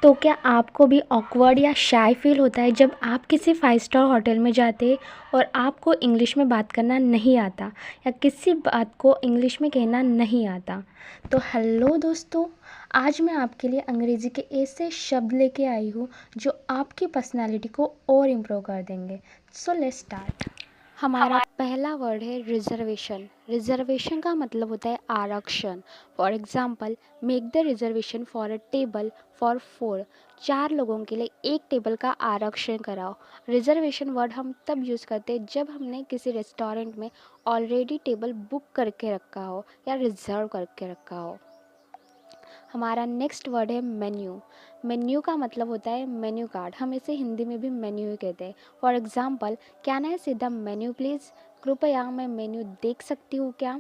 तो क्या आपको भी ऑकवर्ड या शाय फील होता है जब आप किसी 5 स्टार होटल में जाते और आपको इंग्लिश में बात करना नहीं आता या किसी बात को इंग्लिश में कहना नहीं आता? तो हेलो दोस्तों, आज मैं आपके लिए अंग्रेज़ी के ऐसे शब्द लेके आई हूँ जो आपकी पर्सनालिटी को और इम्प्रूव कर देंगे। So let's start. हमारा पहला वर्ड है रिजर्वेशन। रिजर्वेशन का मतलब होता है आरक्षण। For example, make the reservation for a table for 4। 4 लोगों के लिए एक टेबल का आरक्षण कराओ। रिजर्वेशन वर्ड हम तब यूज़ करते हैं जब हमने किसी रेस्टोरेंट में ऑलरेडी टेबल बुक करके रखा हो या रिजर्व करके रखा हो। हमारा नेक्स्ट वर्ड है मेन्यू। मेन्यू का मतलब होता है मेन्यू कार्ड। हम इसे हिंदी में भी मेन्यू ही कहते हैं। For example, can I see the menu please? कृपया मैं मेन्यू देख सकती हूँ क्या?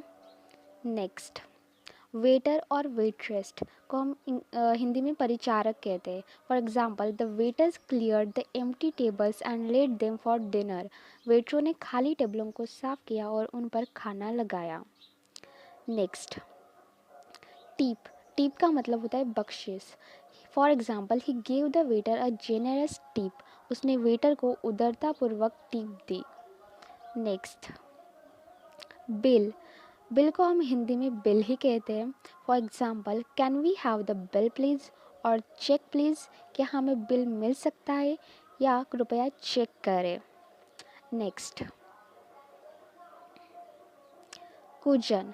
नेक्स्ट, वेटर और वेट्रेस को हम हिंदी में परिचारक कहते हैं। For example, the waiters clear the empty tables and let them for dinner. वेटरों ने खाली टेबलों को साफ किया और उन पर खाना लगाया। Next, tip. टिप का मतलब होता है बख्शिश। For example, he gave the waiter a generous tip. उसने वेटर को उदारतापूर्वक टिप दी। Next, bill. बिल को हम हिंदी में बिल ही कहते हैं। For example, can we have the bill please? और चेक प्लीज़। क्या हमें बिल मिल सकता है या कृपया चेक करें। Next, cuisine.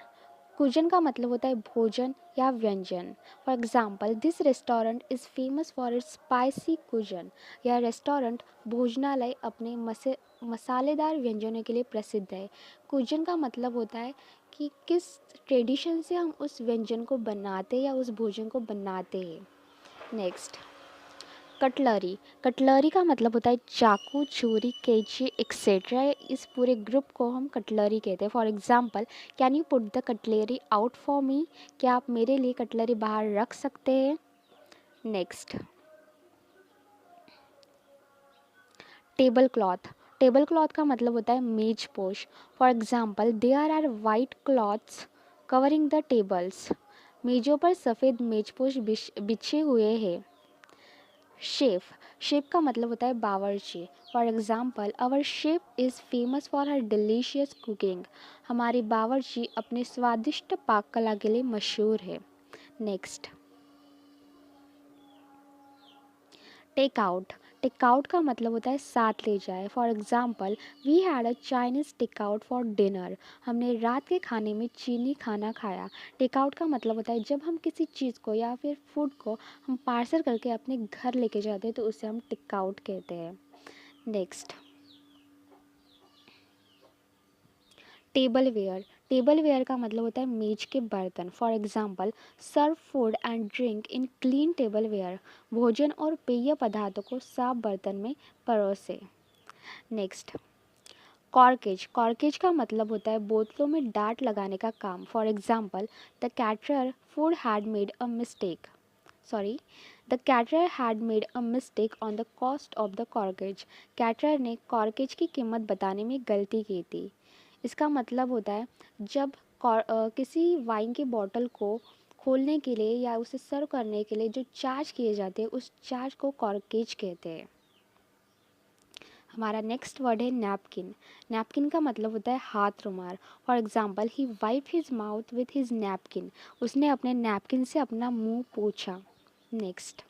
कुजन का मतलब होता है भोजन या व्यंजन। For example, this restaurant is famous for its spicy cuisine. यह रेस्टोरेंट भोजनालय अपने मसालेदार व्यंजनों के लिए प्रसिद्ध है। कुजन का मतलब होता है कि किस ट्रेडिशन से हम उस व्यंजन को बनाते या उस भोजन को बनाते हैं। Next, cutlery. कटलरी का मतलब होता है चाकू, छुरी, कैंची एक्सेट्रा। इस पूरे ग्रुप को हम कटलरी कहते हैं। For example, can you put the cutlery out for me? क्या आप मेरे लिए कटलरी बाहर रख सकते हैं? Next, table cloth. Table cloth का मतलब होता है मेज पोश। For example, there are white cloths covering the tables. मेजों पर सफ़ेद मेजपोश बिछे हुए हैं। शेफ़। शेफ़ का मतलब होता है बावर्ची। For example, our chef is famous for her delicious cooking. हमारी बावर्ची अपने स्वादिष्ट पाक कला के लिए मशहूर है। Next, take out. Take out का मतलब होता है साथ ले जाए। For example, we had a Chinese take out for dinner. हमने रात के खाने में चीनी खाना खाया। टेक आउट का मतलब होता है जब हम किसी चीज़ को या फिर फूड को हम पार्सल करके अपने घर लेके जाते हैं तो उसे हम टेक आउट कहते हैं। Next, tableware. Tableware का मतलब होता है मेज के बर्तन। For example, serve food and drink in clean tableware. भोजन और पेय पदार्थों को साफ बर्तन में परोसे। नेक्स्ट, कॉर्केज। कॉर्केज का मतलब होता है बोतलों में डाट लगाने का काम। For example, the caterer food had made a mistake sorry the caterer had made a mistake on the cost of the corkage. Caterer ने कॉर्केज की कीमत बताने में गलती की थी। इसका मतलब होता है जब किसी वाइन की बॉटल को खोलने के लिए या उसे सर्व करने के लिए जो चार्ज किए जाते हैं उस चार्ज को कॉर्केज कहते हैं। हमारा नेक्स्ट वर्ड है नैपकिन। नैपकिन का मतलब होता है हाथ रुमाल। For example, he wipe his mouth with his napkin. उसने अपने नैपकिन से अपना मुंह पोंछा। Next,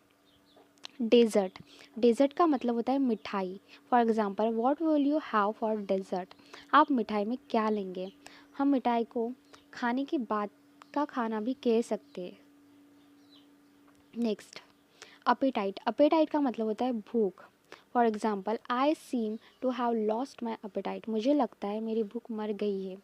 dessert. डेज़र्ट का मतलब होता है मिठाई। For example, what will you have for dessert? आप मिठाई में क्या लेंगे? हम मिठाई को खाने के बाद का खाना भी कह सकते हैं। Next, appetite. अपेटाइट का मतलब होता है भूख। For example, I seem to have lost my appetite. मुझे लगता है मेरी भूख मर गई है।